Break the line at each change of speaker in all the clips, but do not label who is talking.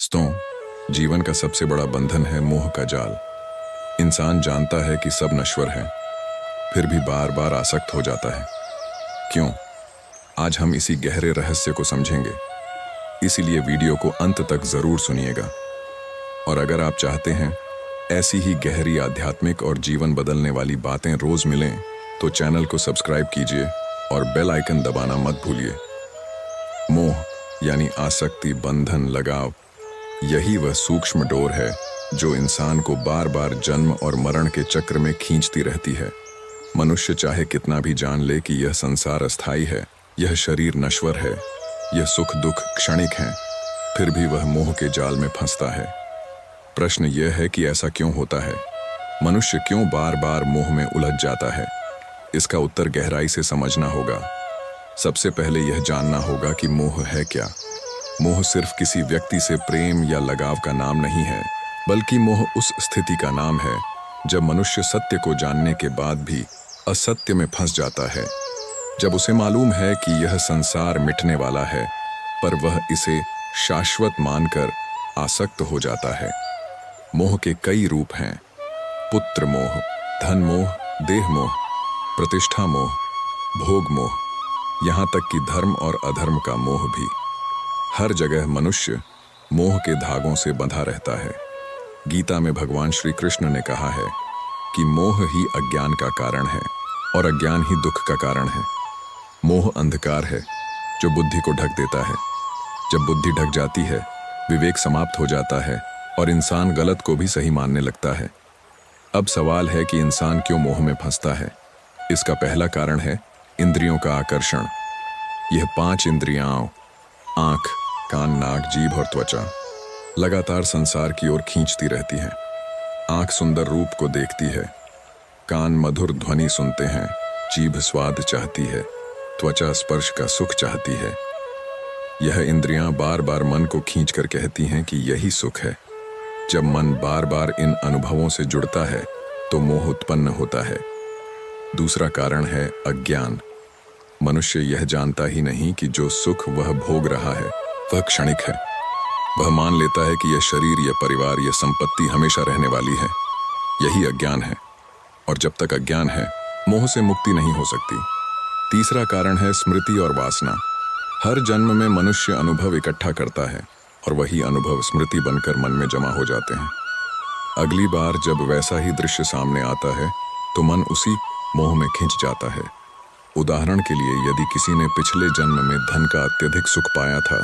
दोस्तों, जीवन का सबसे बड़ा बंधन है मोह का जाल। इंसान जानता है कि सब नश्वर है, फिर भी बार बार आसक्त हो जाता है। क्यों? आज हम इसी गहरे रहस्य को समझेंगे, इसीलिए वीडियो को अंत तक जरूर सुनिएगा। और अगर आप चाहते हैं ऐसी ही गहरी आध्यात्मिक और जीवन बदलने वाली बातें रोज मिलें, तो चैनल को सब्सक्राइब कीजिए और बेल आइकन दबाना मत भूलिए। मोह यानी आसक्ति, बंधन, लगाव, यही वह सूक्ष्म डोर है जो इंसान को बार बार जन्म और मरण के चक्र में खींचती रहती है। मनुष्य चाहे कितना भी जान ले कि यह संसार अस्थायी है, यह शरीर नश्वर है, यह सुख दुख क्षणिक है, फिर भी वह मोह के जाल में फंसता है। प्रश्न यह है कि ऐसा क्यों होता है? मनुष्य क्यों बार बार मोह में उलझ जाता है? इसका उत्तर गहराई से समझना होगा। सबसे पहले यह जानना होगा कि मोह है क्या। मोह सिर्फ किसी व्यक्ति से प्रेम या लगाव का नाम नहीं है, बल्कि मोह उस स्थिति का नाम है जब मनुष्य सत्य को जानने के बाद भी असत्य में फंस जाता है। जब उसे मालूम है कि यह संसार मिटने वाला है, पर वह इसे शाश्वत मानकर आसक्त हो जाता है। मोह के कई रूप हैं: पुत्र मोह, धन मोह, देह मोह, प्रतिष्ठा मोह, भोग मोह, यहाँ तक कि धर्म और अधर्म का मोह भी। हर जगह मनुष्य मोह के धागों से बंधा रहता है। गीता में भगवान श्री कृष्ण ने कहा है कि मोह ही अज्ञान का कारण है और अज्ञान ही दुख का कारण है। मोह अंधकार है जो बुद्धि को ढक देता है। जब बुद्धि ढक जाती है, विवेक समाप्त हो जाता है और इंसान गलत को भी सही मानने लगता है। अब सवाल है कि इंसान क्यों मोह में फंसता है। इसका पहला कारण है इंद्रियों का आकर्षण। यह 5 इंद्रियां, आंख, कान, नाक, जीभ और त्वचा, लगातार संसार की ओर खींचती रहती हैं। आंख सुंदर रूप को देखती है, कान मधुर ध्वनि सुनते हैं, जीभ स्वाद चाहती है, त्वचा स्पर्श का सुख चाहती है। यह इंद्रियां बार बार मन को खींचकर कहती हैं कि यही सुख है। जब मन बार बार इन अनुभवों से जुड़ता है तो मोह उत्पन्न होता है। दूसरा कारण है अज्ञान। मनुष्य यह जानता ही नहीं कि जो सुख वह भोग रहा है वह क्षणिक है। वह मान लेता है कि यह शरीर, यह परिवार, यह संपत्ति हमेशा रहने वाली है। यही अज्ञान है, और जब तक अज्ञान है, मोह से मुक्ति नहीं हो सकती। तीसरा कारण है स्मृति और वासना। हर जन्म में मनुष्य अनुभव इकट्ठा करता है और वही अनुभव स्मृति बनकर मन में जमा हो जाते हैं। अगली बार जब वैसा ही दृश्य सामने आता है तो मन उसी मोह में खिंच जाता है। उदाहरण के लिए, यदि किसी ने पिछले जन्म में धन का अत्यधिक सुख पाया था,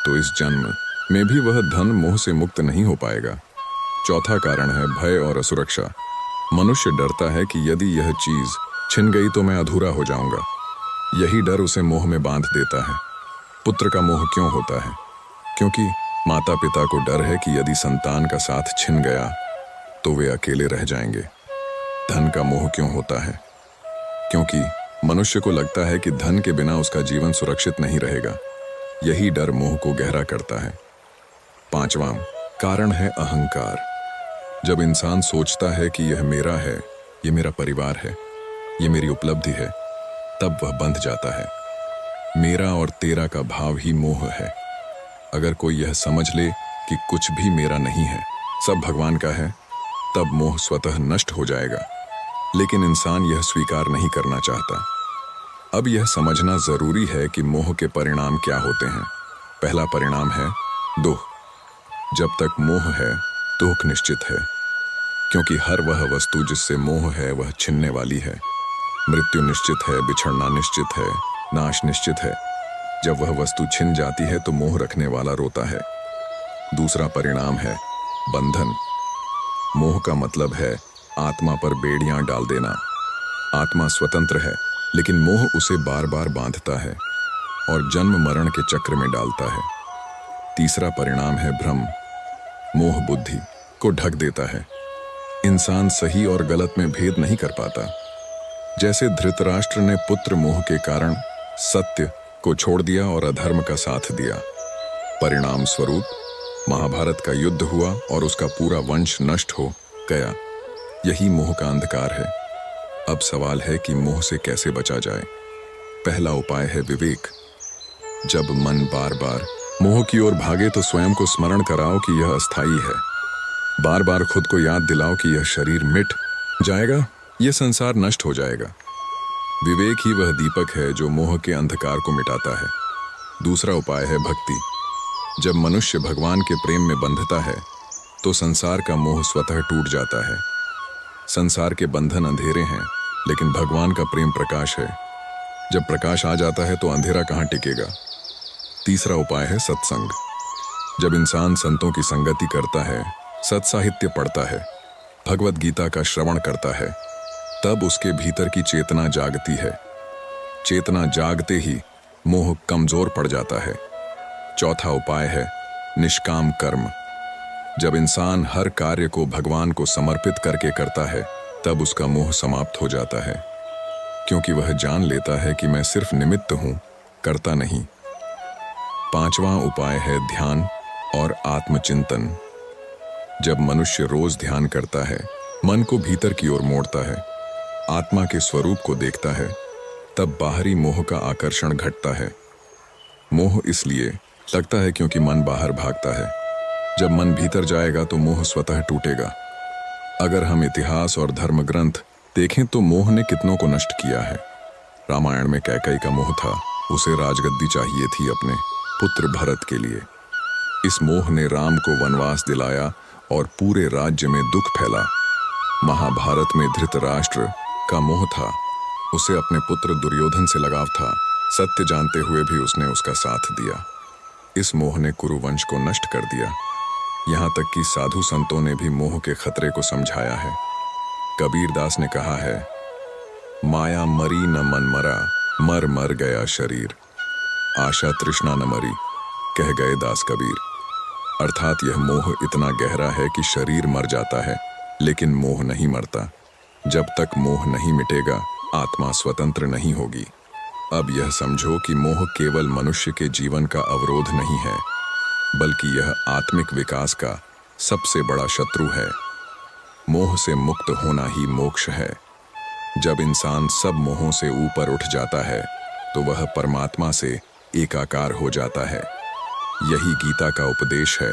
तो इस जन्म में भी वह धन मोह से मुक्त नहीं हो पाएगा। चौथा कारण है भय और असुरक्षा। मनुष्य डरता है कि यदि यह चीज छिन गई तो मैं अधूरा हो जाऊंगा। यही डर उसे मोह में बांध देता है। पुत्र का मोह क्यों होता है? क्योंकि माता पिता को डर है कि यदि संतान का साथ छिन गया तो वे अकेले रह जाएंगे। धन का मोह क्यों होता है? क्योंकि मनुष्य को लगता है कि धन के बिना उसका जीवन सुरक्षित नहीं रहेगा। यही डर मोह को गहरा करता है। पांचवां कारण है अहंकार। जब इंसान सोचता है कि यह मेरा है, यह मेरा परिवार है, यह मेरी उपलब्धि है, तब वह बंध जाता है। मेरा और तेरा का भाव ही मोह है। अगर कोई यह समझ ले कि कुछ भी मेरा नहीं है, सब भगवान का है, तब मोह स्वतः नष्ट हो जाएगा। लेकिन इंसान यह स्वीकार नहीं करना चाहता। अब यह समझना जरूरी है कि मोह के परिणाम क्या होते हैं। पहला परिणाम है दुख। जब तक मोह है, दुख निश्चित है, क्योंकि हर वह वस्तु जिससे मोह है वह छिनने वाली है। मृत्यु निश्चित है, बिछड़ना निश्चित है, नाश निश्चित है। जब वह वस्तु छिन जाती है तो मोह रखने वाला रोता है। दूसरा परिणाम है बंधन। मोह का मतलब है आत्मा पर बेड़ियां डाल देना। आत्मा स्वतंत्र है, लेकिन मोह उसे बार बार बांधता है और जन्म मरण के चक्र में डालता है। तीसरा परिणाम है भ्रम। मोह बुद्धि को ढक देता है। इंसान सही और गलत में भेद नहीं कर पाता। जैसे धृतराष्ट्र ने पुत्र मोह के कारण सत्य को छोड़ दिया और अधर्म का साथ दिया। परिणाम स्वरूप महाभारत का युद्ध हुआ और उसका पूरा वंश नष्ट हो गया। यही मोह का अंधकार है। अब सवाल है कि मोह से कैसे बचा जाए। पहला उपाय है विवेक। जब मन बार बार मोह की ओर भागे तो स्वयं को स्मरण कराओ कि यह अस्थायी है। बार बार खुद को याद दिलाओ कि यह शरीर मिट जाएगा, यह संसार नष्ट हो जाएगा। विवेक ही वह दीपक है जो मोह के अंधकार को मिटाता है। दूसरा उपाय है भक्ति। जब मनुष्य भगवान के प्रेम में बंधता है तो संसार का मोह स्वतः टूट जाता है। संसार के बंधन अंधेरे हैं, लेकिन भगवान का प्रेम प्रकाश है। जब प्रकाश आ जाता है तो अंधेरा कहाँ टिकेगा। तीसरा उपाय है सत्संग। जब इंसान संतों की संगति करता है, सत्साहित्य पढ़ता है, भगवत गीता का श्रवण करता है, तब उसके भीतर की चेतना जागती है। चेतना जागते ही मोह कमजोर पड़ जाता है। चौथा उपाय है निष्काम कर्म। जब इंसान हर कार्य को भगवान को समर्पित करके करता है, तब उसका मोह समाप्त हो जाता है, क्योंकि वह जान लेता है कि मैं सिर्फ निमित्त हूं, करता नहीं। पांचवा उपाय है ध्यान और आत्मचिंतन। जब मनुष्य रोज ध्यान करता है, मन को भीतर की ओर मोड़ता है, आत्मा के स्वरूप को देखता है, तब बाहरी मोह का आकर्षण घटता है। मोह इसलिए लगता है क्योंकि मन बाहर भागता है। जब मन भीतर जाएगा तो मोह स्वतः टूटेगा। अगर हम इतिहास और धर्म ग्रंथ देखें तो मोह ने कितनों को नष्ट किया है। रामायण में कैकेयी का मोह था, उसे राजगद्दी चाहिए थी अपने पुत्र भरत के लिए। इस मोह ने राम को वनवास दिलाया और पूरे राज्य में दुख फैला। महाभारत में धृतराष्ट्र का मोह था, उसे अपने पुत्र दुर्योधन से लगाव था। सत्य जानते हुए भी उसने उसका साथ दिया। इस मोह ने कुरुवंश को नष्ट कर दिया। यहाँ तक कि साधु संतों ने भी मोह के खतरे को समझाया है। कबीर दास ने कहा है, माया मरी न मन मरा, मर मर गया शरीर, आशा तृष्णा न मरी, कह गए दास कबीर। अर्थात यह मोह इतना गहरा है कि शरीर मर जाता है, लेकिन मोह नहीं मरता। जब तक मोह नहीं मिटेगा, आत्मा स्वतंत्र नहीं होगी। अब यह समझो कि मोह केवल मनुष्य के जीवन का अवरोध नहीं है, बल्कि यह आत्मिक विकास का सबसे बड़ा शत्रु है। मोह से मुक्त होना ही मोक्ष है। जब इंसान सब मोहों से ऊपर उठ जाता है तो वह परमात्मा से एकाकार हो जाता है। यही गीता का उपदेश है,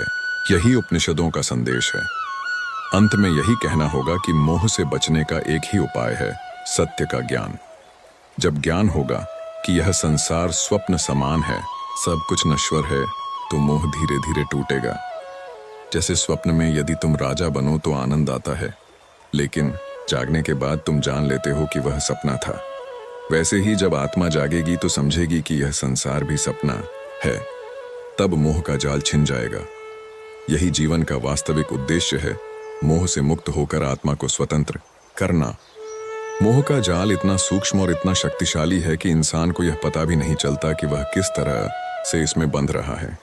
यही उपनिषदों का संदेश है। अंत में यही कहना होगा कि मोह से बचने का एक ही उपाय है, सत्य का ज्ञान। जब ज्ञान होगा कि यह संसार स्वप्न समान है, सब कुछ नश्वर है, तो मोह धीरे धीरे टूटेगा। जैसे स्वप्न में यदि तुम राजा बनो तो आनंद आता है, लेकिन जागने के बाद तुम जान लेते हो कि वह सपना था। वैसे ही जब आत्मा जागेगी तो समझेगी कि यह संसार भी सपना है, तब मोह का जाल छिन जाएगा। यही जीवन का वास्तविक उद्देश्य है, मोह से मुक्त होकर आत्मा को स्वतंत्र करना। मोह का जाल इतना सूक्ष्म और इतना शक्तिशाली है कि इंसान को यह पता भी नहीं चलता कि वह किस तरह से इसमें बंध रहा है।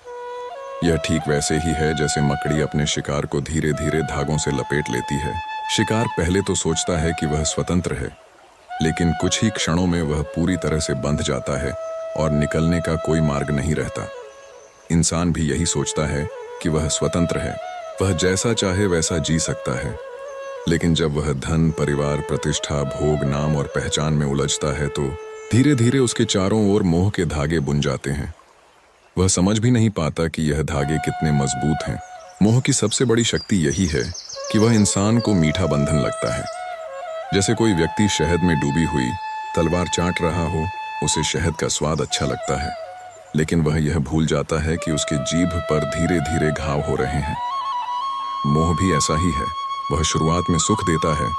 यह ठीक वैसे ही है जैसे मकड़ी अपने शिकार को धीरे धीरे धागों से लपेट लेती है। शिकार पहले तो सोचता है कि वह स्वतंत्र है, लेकिन कुछ ही क्षणों में वह पूरी तरह से बंध जाता है और निकलने का कोई मार्ग नहीं रहता। इंसान भी यही सोचता है कि वह स्वतंत्र है, वह जैसा चाहे वैसा जी सकता है। लेकिन जब वह धन, परिवार, प्रतिष्ठा, भोग, नाम और पहचान में उलझता है तो धीरे धीरे उसके चारों ओर मोह के धागे बुन जाते हैं। वह समझ भी नहीं पाता कि यह धागे कितने मजबूत हैं। मोह की सबसे बड़ी शक्ति यही है कि वह इंसान को मीठा बंधन लगता है। जैसे कोई व्यक्ति शहद में डूबी हुई तलवार चाट रहा हो, उसे शहद का स्वाद अच्छा लगता है, लेकिन वह यह भूल जाता है कि उसके जीभ पर धीरे धीरे घाव हो रहे हैं। मोह भी ऐसा ही है, वह शुरुआत में सुख देता है,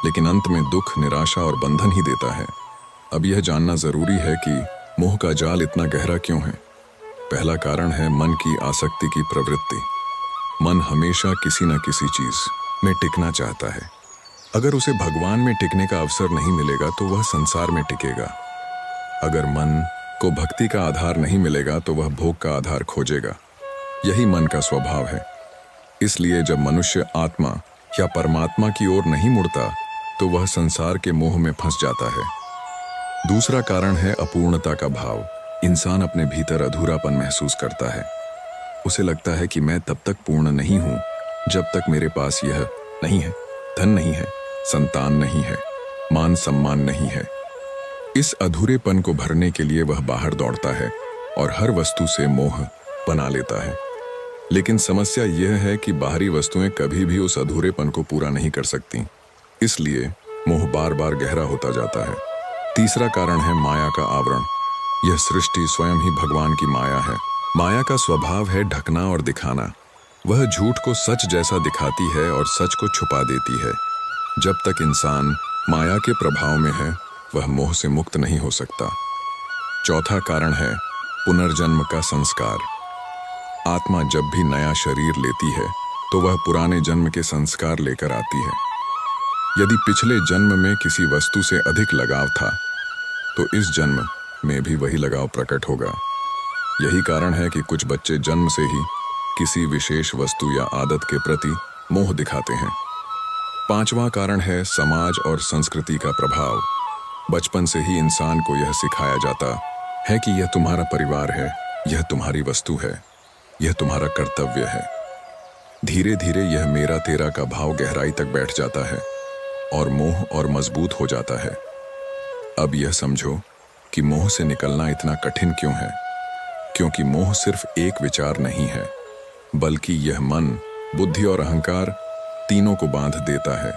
लेकिन अंत में दुख, निराशा और बंधन ही देता है। अब यह जानना जरूरी है कि मोह का जाल इतना गहरा क्यों है। पहला कारण है मन की आसक्ति की प्रवृत्ति। मन हमेशा किसी न किसी चीज में टिकना चाहता है। अगर उसे भगवान में टिकने का अवसर नहीं मिलेगा तो वह संसार में टिकेगा। अगर मन को भक्ति का आधार नहीं मिलेगा तो वह भोग का आधार खोजेगा। यही मन का स्वभाव है। इसलिए जब मनुष्य आत्मा या परमात्मा की ओर नहीं मुड़ता तो वह संसार के मोह में फंस जाता है। दूसरा कारण है अपूर्णता का भाव। इंसान अपने भीतर अधूरापन महसूस करता है। उसे लगता है कि मैं तब तक पूर्ण नहीं हूं जब तक मेरे पास यह नहीं है, धन नहीं है, संतान नहीं है, मान सम्मान नहीं है। इस अधूरेपन को भरने के लिए वह बाहर दौड़ता है और हर वस्तु से मोह बना लेता है। लेकिन समस्या यह है कि बाहरी वस्तुएं कभी भी उस अधूरेपन को पूरा नहीं कर सकती, इसलिए मोह बार बार गहरा होता जाता है। तीसरा कारण है माया का आवरण। यह सृष्टि स्वयं ही भगवान की माया है। माया का स्वभाव है ढकना और दिखाना। वह झूठ को सच जैसा दिखाती है और सच को छुपा देती है। जब तक इंसान माया के प्रभाव में है, वह मोह से मुक्त नहीं हो सकता। चौथा कारण है पुनर्जन्म का संस्कार। आत्मा जब भी नया शरीर लेती है तो वह पुराने जन्म के संस्कार लेकर आती है। यदि पिछले जन्म में किसी वस्तु से अधिक लगाव था तो इस जन्म में भी वही लगाव प्रकट होगा। यही कारण है कि कुछ बच्चे जन्म से ही किसी विशेष वस्तु या आदत के प्रति मोह दिखाते हैं। पांचवां कारण है समाज और संस्कृति का प्रभाव। बचपन से ही इंसान को यह सिखाया जाता है कि यह तुम्हारा परिवार है, यह तुम्हारी वस्तु है, यह तुम्हारा कर्तव्य है। धीरे धीरे यह मेरा तेरा का भाव गहराई तक बैठ जाता है और मोह और मजबूत हो जाता है। अब यह समझो कि मोह से निकलना इतना कठिन क्यों है। क्योंकि मोह सिर्फ एक विचार नहीं है, बल्कि यह मन, बुद्धि और अहंकार तीनों को बांध देता है।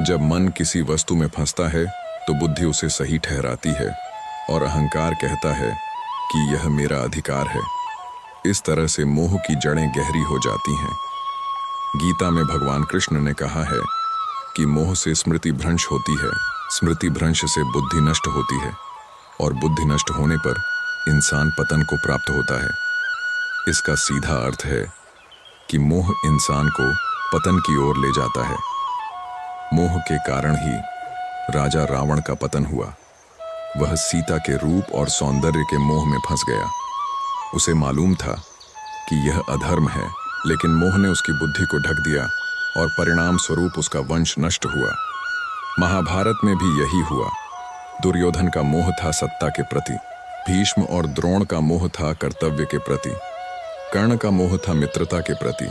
जब मन किसी वस्तु में फंसता है तो बुद्धि उसे सही ठहराती है और अहंकार कहता है कि यह मेरा अधिकार है। इस तरह से मोह की जड़ें गहरी हो जाती हैं। गीता में भगवान कृष्ण ने कहा है कि मोह से स्मृति भ्रंश होती है, स्मृति भ्रंश से बुद्धि नष्ट होती है और बुद्धि नष्ट होने पर इंसान पतन को प्राप्त होता है। इसका सीधा अर्थ है कि मोह इंसान को पतन की ओर ले जाता है। मोह के कारण ही राजा रावण का पतन हुआ। वह सीता के रूप और सौंदर्य के मोह में फंस गया। उसे मालूम था कि यह अधर्म है, लेकिन मोह ने उसकी बुद्धि को ढक दिया और परिणाम स्वरूप उसका वंश नष्ट हुआ। महाभारत में भी यही हुआ। दुर्योधन का मोह था सत्ता के प्रति, भीष्म और द्रोण का मोह था कर्तव्य के प्रति, कर्ण का मोह था मित्रता के प्रति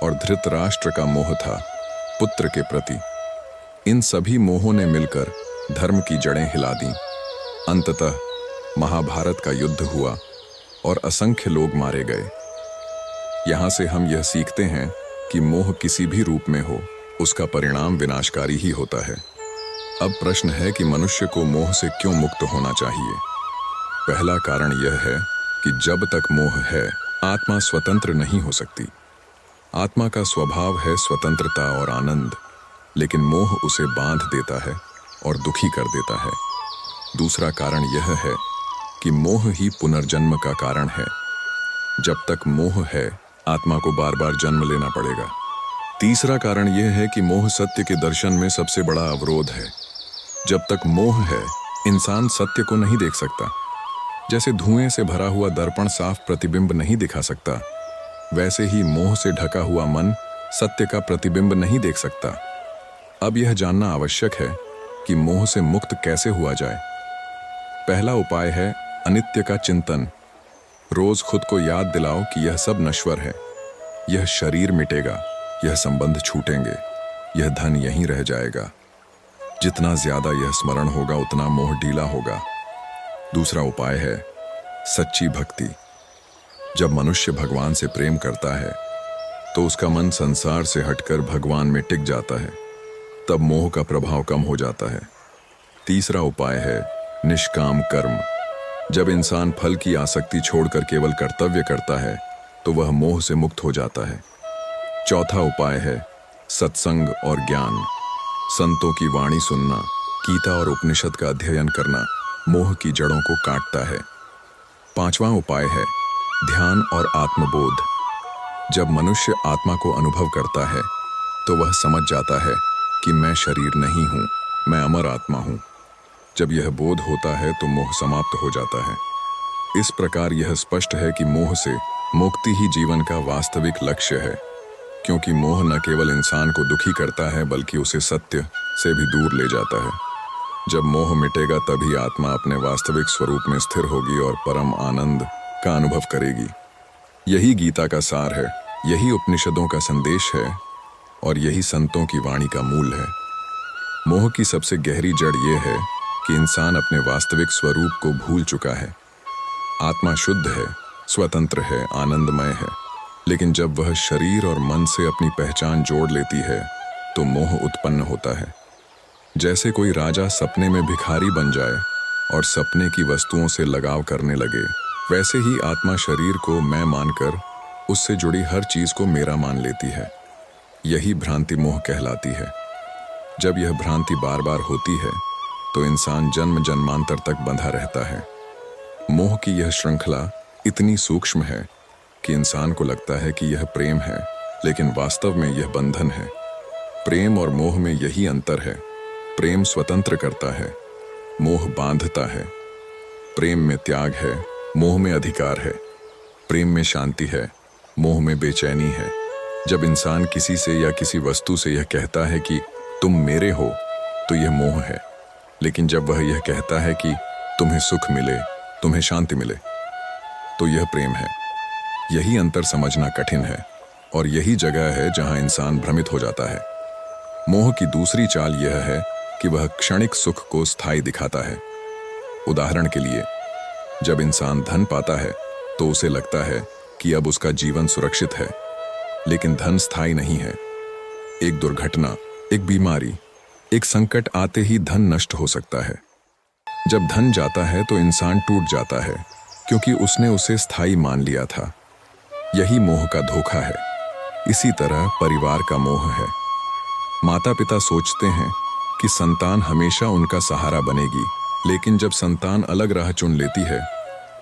और धृतराष्ट्र का मोह था पुत्र के प्रति। इन सभी मोहों ने मिलकर धर्म की जड़ें हिला दी। अंततः महाभारत का युद्ध हुआ और असंख्य लोग मारे गए। यहां से हम यह सीखते हैं कि मोह किसी भी रूप में हो, उसका परिणाम विनाशकारी ही होता है। अब प्रश्न है कि मनुष्य को मोह से क्यों मुक्त होना चाहिए। पहला कारण यह है कि जब तक मोह है, आत्मा स्वतंत्र नहीं हो सकती। आत्मा का स्वभाव है स्वतंत्रता और आनंद, लेकिन मोह उसे बांध देता है और दुखी कर देता है। दूसरा कारण यह है कि मोह ही पुनर्जन्म का कारण है। जब तक मोह है, आत्मा को बार बार जन्म लेना पड़ेगा। तीसरा कारण यह है कि मोह सत्य के दर्शन में सबसे बड़ा अवरोध है। जब तक मोह है, इंसान सत्य को नहीं देख सकता। जैसे धुएं से भरा हुआ दर्पण साफ प्रतिबिंब नहीं दिखा सकता, वैसे ही मोह से ढका हुआ मन सत्य का प्रतिबिंब नहीं देख सकता। अब यह जानना आवश्यक है कि मोह से मुक्त कैसे हुआ जाए। पहला उपाय है अनित्य का चिंतन। रोज खुद को याद दिलाओ कि यह सब नश्वर है। यह शरीर मिटेगा, यह संबंध छूटेंगे, यह धन यहीं रह जाएगा। जितना ज्यादा यह स्मरण होगा, उतना मोह ढीला होगा। दूसरा उपाय है सच्ची भक्ति। जब मनुष्य भगवान से प्रेम करता है तो उसका मन संसार से हटकर भगवान में टिक जाता है। तब मोह का प्रभाव कम हो जाता है। तीसरा उपाय है निष्काम कर्म। जब इंसान फल की आसक्ति छोड़कर केवल कर्तव्य करता है तो वह मोह से मुक्त हो जाता है। चौथा उपाय है सत्संग और ज्ञान। संतों की वाणी सुनना, गीता और उपनिषद का अध्ययन करना मोह की जड़ों को काटता है। पांचवा उपाय है ध्यान और आत्मबोध। जब मनुष्य आत्मा को अनुभव करता है तो वह समझ जाता है कि मैं शरीर नहीं हूँ, मैं अमर आत्मा हूँ। जब यह बोध होता है तो मोह समाप्त हो जाता है। इस प्रकार यह स्पष्ट है कि मोह से मुक्ति ही जीवन का वास्तविक लक्ष्य है, क्योंकि मोह न केवल इंसान को दुखी करता है बल्कि उसे सत्य से भी दूर ले जाता है। जब मोह मिटेगा तभी आत्मा अपने वास्तविक स्वरूप में स्थिर होगी और परम आनंद का अनुभव करेगी। यही गीता का सार है, यही उपनिषदों का संदेश है और यही संतों की वाणी का मूल है। मोह की सबसे गहरी जड़ यह है कि इंसान अपने वास्तविक स्वरूप को भूल चुका है। आत्मा शुद्ध है, स्वतंत्र है, आनंदमय है। लेकिन जब वह शरीर और मन से अपनी पहचान जोड़ लेती है तो मोह उत्पन्न होता है। जैसे कोई राजा सपने में भिखारी बन जाए और सपने की वस्तुओं से लगाव करने लगे, वैसे ही आत्मा शरीर को मैं मानकर उससे जुड़ी हर चीज को मेरा मान लेती है। यही भ्रांति मोह कहलाती है। जब यह भ्रांति बार बार होती है तो इंसान जन्म जन्मांतर तक बंधा रहता है। मोह की यह श्रृंखला इतनी सूक्ष्म है कि इंसान को लगता है कि यह प्रेम है, लेकिन वास्तव में यह बंधन है। प्रेम और मोह में यही अंतर है। प्रेम स्वतंत्र करता है, मोह बांधता है। प्रेम में त्याग है, मोह में अधिकार है। प्रेम में शांति है, मोह में बेचैनी है। जब इंसान किसी से या किसी वस्तु से यह कहता है कि तुम मेरे हो, तो यह मोह है। लेकिन जब वह यह कहता है कि तुम्हें सुख मिले, तुम्हें शांति मिले, तो यह प्रेम है। यही अंतर समझना कठिन है और यही जगह है जहां इंसान भ्रमित हो जाता है। मोह की दूसरी चाल यह है कि वह क्षणिक सुख को स्थायी दिखाता है। उदाहरण के लिए, जब इंसान धन पाता है तो उसे लगता है कि अब उसका जीवन सुरक्षित है, लेकिन धन स्थायी नहीं है। एक दुर्घटना, एक बीमारी, एक संकट आते ही धन नष्ट हो सकता है। जब धन जाता है तो इंसान टूट जाता है, क्योंकि उसने उसे स्थायी मान लिया था। यही मोह का धोखा है। इसी तरह परिवार का मोह है। माता पिता सोचते हैं कि संतान हमेशा उनका सहारा बनेगी, लेकिन जब संतान अलग राह चुन लेती है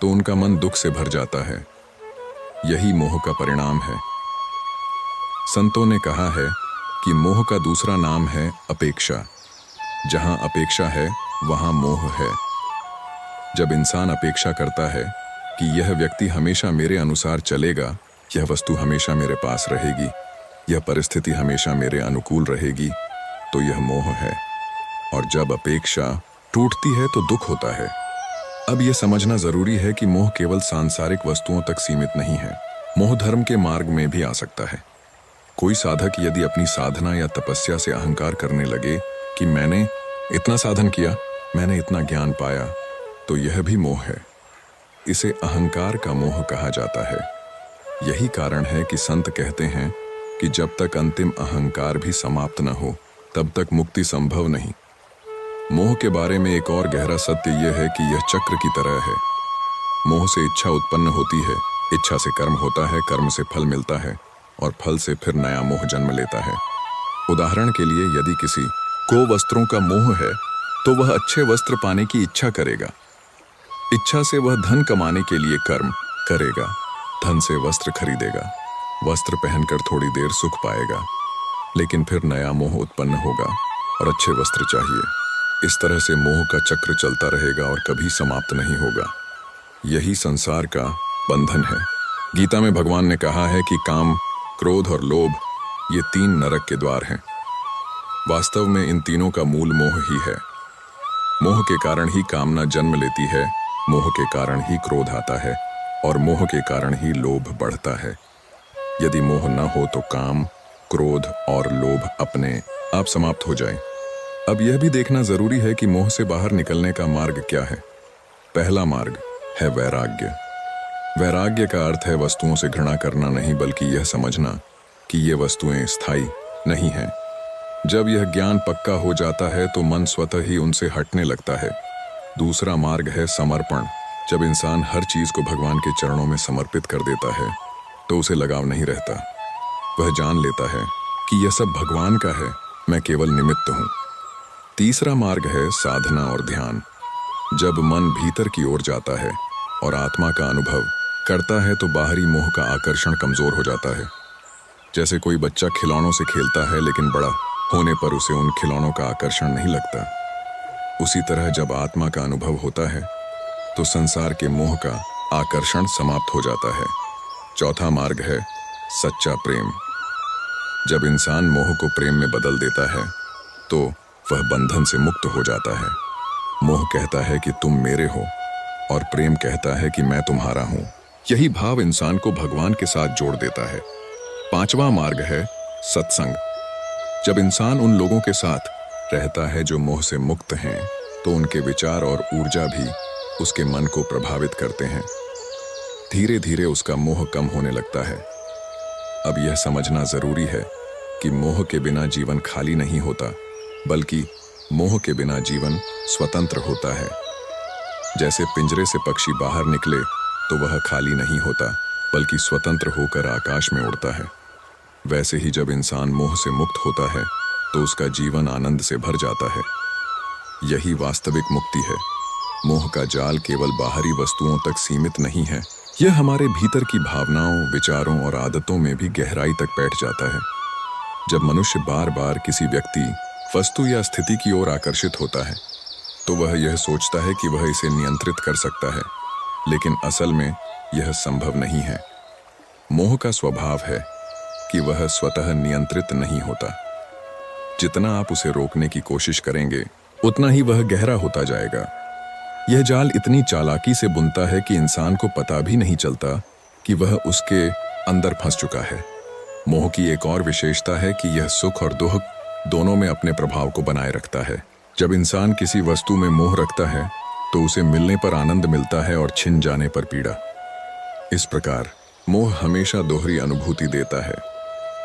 तो उनका मन दुख से भर जाता है। यही मोह का परिणाम है। संतों ने कहा है कि मोह का दूसरा नाम है अपेक्षा। जहां अपेक्षा है वहां मोह है। जब इंसान अपेक्षा करता है कि यह व्यक्ति हमेशा मेरे अनुसार चलेगा, यह वस्तु हमेशा मेरे पास रहेगी, यह परिस्थिति हमेशा मेरे अनुकूल रहेगी, तो यह मोह है। और जब अपेक्षा टूटती है तो दुख होता है। अब यह समझना जरूरी है कि मोह केवल सांसारिक वस्तुओं तक सीमित नहीं है। मोह धर्म के मार्ग में भी आ सकता है। कोई साधक यदि अपनी साधना या तपस्या से अहंकार करने लगे कि मैंने इतना साधन किया, मैंने इतना ज्ञान पाया, तो यह भी मोह है। इसे अहंकार का मोह कहा जाता है। यही कारण है कि संत कहते हैं कि जब तक अंतिम अहंकार भी समाप्त न हो, तब तक मुक्ति संभव नहीं। मोह के बारे में एक और गहरा सत्य यह है कि यह चक्र की तरह है। मोह से इच्छा उत्पन्न होती है, इच्छा से कर्म होता है, कर्म से फल मिलता है और फल से फिर नया मोह जन्म लेता है। उदाहरण के लिए, यदि किसी को वस्त्रों का मोह है तो वह अच्छे वस्त्र पाने की इच्छा करेगा। इच्छा से वह धन कमाने के लिए कर्म करेगा, धन से वस्त्र खरीदेगा, वस्त्र पहनकर थोड़ी देर सुख पाएगा, लेकिन फिर नया मोह उत्पन्न होगा और अच्छे वस्त्र चाहिए। इस तरह से मोह का चक्र चलता रहेगा और कभी समाप्त नहीं होगा। यही संसार का बंधन है। गीता में भगवान ने कहा है कि काम, क्रोध और लोभ ये 3 नरक के द्वार हैं। वास्तव में इन तीनों का मूल मोह ही है। मोह के कारण ही कामना जन्म लेती है, मोह के कारण ही क्रोध आता है और मोह के कारण ही लोभ बढ़ता है। यदि मोह न हो तो काम, क्रोध और लोभ अपने आप समाप्त हो जाएं। अब यह भी देखना जरूरी है कि मोह से बाहर निकलने का मार्ग क्या है। पहला मार्ग है वैराग्य। वैराग्य का अर्थ है वस्तुओं से घृणा करना नहीं, बल्कि यह समझना कि ये वस्तुएं स्थायी नहीं हैं। जब यह ज्ञान पक्का हो जाता है तो मन स्वतः ही उनसे हटने लगता है। दूसरा मार्ग है समर्पण। जब इंसान हर चीज को भगवान के चरणों में समर्पित कर देता है तो उसे लगाव नहीं रहता। वह जान लेता है कि यह सब भगवान का है, मैं केवल निमित्त हूँ। तीसरा मार्ग है साधना और ध्यान। जब मन भीतर की ओर जाता है और आत्मा का अनुभव करता है तो बाहरी मोह का आकर्षण कमजोर हो जाता है। जैसे कोई बच्चा खिलौनों से खेलता है, लेकिन बड़ा होने पर उसे उन खिलौनों का आकर्षण नहीं लगता। उसी तरह जब आत्मा का अनुभव होता है तो संसार के मोह का आकर्षण समाप्त हो जाता है। चौथा मार्ग है सच्चा प्रेम। जब इंसान मोह को प्रेम में बदल देता है तो वह बंधन से मुक्त हो जाता है। मोह कहता है कि तुम मेरे हो और प्रेम कहता है कि मैं तुम्हारा हूं। यही भाव इंसान को भगवान के साथ जोड़ देता है। पांचवा मार्ग है सत्संग। जब इंसान उन लोगों के साथ रहता है जो मोह से मुक्त हैं, तो उनके विचार और ऊर्जा भी उसके मन को प्रभावित करते हैं। धीरे धीरे उसका मोह कम होने लगता है। अब यह समझना जरूरी है कि मोह के बिना जीवन खाली नहीं होता, बल्कि मोह के बिना जीवन स्वतंत्र होता है। जैसे पिंजरे से पक्षी बाहर निकले तो वह खाली नहीं होता, बल्कि स्वतंत्र होकर आकाश में उड़ता है। वैसे ही जब इंसान मोह से मुक्त होता है तो उसका जीवन आनंद से भर जाता है। यही वास्तविक मुक्ति है। मोह का जाल केवल बाहरी वस्तुओं तक सीमित नहीं है, यह हमारे भीतर की भावनाओं, विचारों और आदतों में भी गहराई तक बैठ जाता है। जब मनुष्य बार बार किसी व्यक्ति, वस्तु या स्थिति की ओर आकर्षित होता है तो वह यह सोचता है कि वह इसे नियंत्रित कर सकता है, लेकिन असल में यह संभव नहीं है। मोह का स्वभाव है कि वह स्वतः नियंत्रित नहीं होता। जितना आप उसे रोकने की कोशिश करेंगे, उतना ही वह गहरा होता जाएगा। यह जाल इतनी चालाकी से बुनता है कि इंसान को पता भी नहीं चलता कि वह उसके अंदर फंस चुका है। मोह की एक और विशेषता है कि यह सुख और दुख दोनों में अपने प्रभाव को बनाए रखता है। जब इंसान किसी वस्तु में मोह रखता है तो उसे मिलने पर आनंद मिलता है और छिन जाने पर पीड़ा। इस प्रकार मोह हमेशा दोहरी अनुभूति देता है,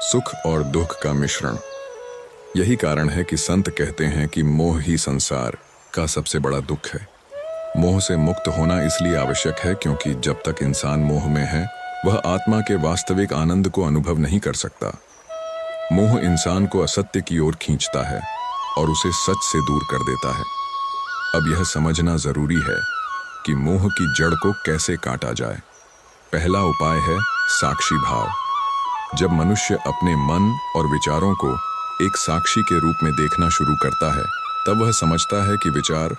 सुख और दुख का मिश्रण। यही कारण है कि संत कहते हैं कि मोह ही संसार का सबसे बड़ा दुख है। मोह से मुक्त होना इसलिए आवश्यक है क्योंकि जब तक इंसान मोह में है, वह आत्मा के वास्तविक आनंद को अनुभव नहीं कर सकता। मोह इंसान को असत्य की ओर खींचता है और उसे सच से दूर कर देता है। अब यह समझना जरूरी है कि मोह की जड़ को कैसे काटा जाए। पहला उपाय है साक्षी भाव। जब मनुष्य अपने मन और विचारों को एक साक्षी के रूप में देखना शुरू करता है, तब वह समझता है कि विचार,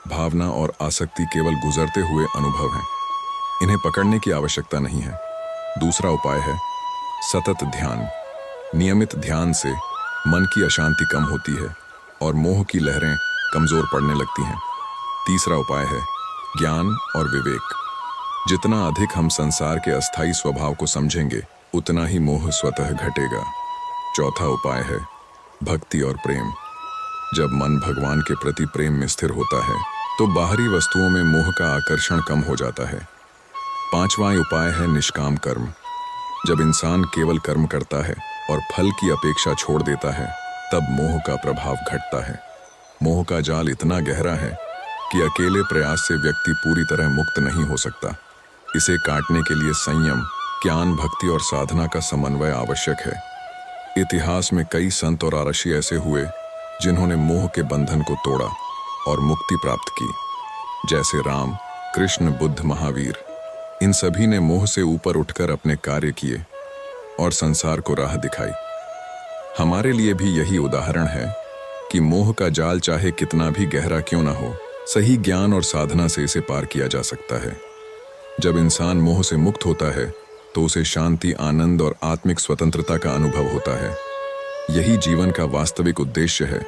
भावना और आसक्ति केवल गुजरते हुए अनुभव हैं। इन्हें पकड़ने की आवश्यकता नहीं है। दूसरा उपाय है सतत ध्यान। नियमित ध्यान से मन की अशांति कम होती है और मोह की लहरें कमजोर पड़ने लगती हैं। तीसरा उपाय है ज्ञान और विवेक। जितना अधिक हम संसार के अस्थायी स्वभाव को समझेंगे, उतना ही मोह स्वतः घटेगा। चौथा उपाय है भक्ति और प्रेम। जब मन भगवान के प्रति प्रेम में स्थिर होता है तो बाहरी वस्तुओं में मोह का आकर्षण कम हो जाता है। पांचवां उपाय है निष्काम कर्म। जब इंसान केवल कर्म करता है और फल की अपेक्षा छोड़ देता है, तब मोह का प्रभाव घटता है। मोह का जाल इतना गहरा है कि अकेले प्रयास से व्यक्ति पूरी तरह मुक्त नहीं हो सकता। इसे काटने के लिए संयम, ज्ञान, भक्ति और साधना का समन्वय आवश्यक है। इतिहास में कई संत और आरषि ऐसे हुए जिन्होंने मोह के बंधन को तोड़ा और मुक्ति प्राप्त की, जैसे राम, कृष्ण, बुद्ध, महावीर। इन सभी ने मोह से ऊपर उठकर अपने कार्य किए और संसार को राह दिखाई। हमारे लिए भी यही उदाहरण है कि मोह का जाल चाहे कितना भी गहरा क्यों ना हो, सही ज्ञान और साधना से इसे पार किया जा सकता है। जब इंसान मोह से मुक्त होता है तो उसे शांति, आनंद और आत्मिक स्वतंत्रता का अनुभव होता है। यही जीवन का वास्तविक उद्देश्य है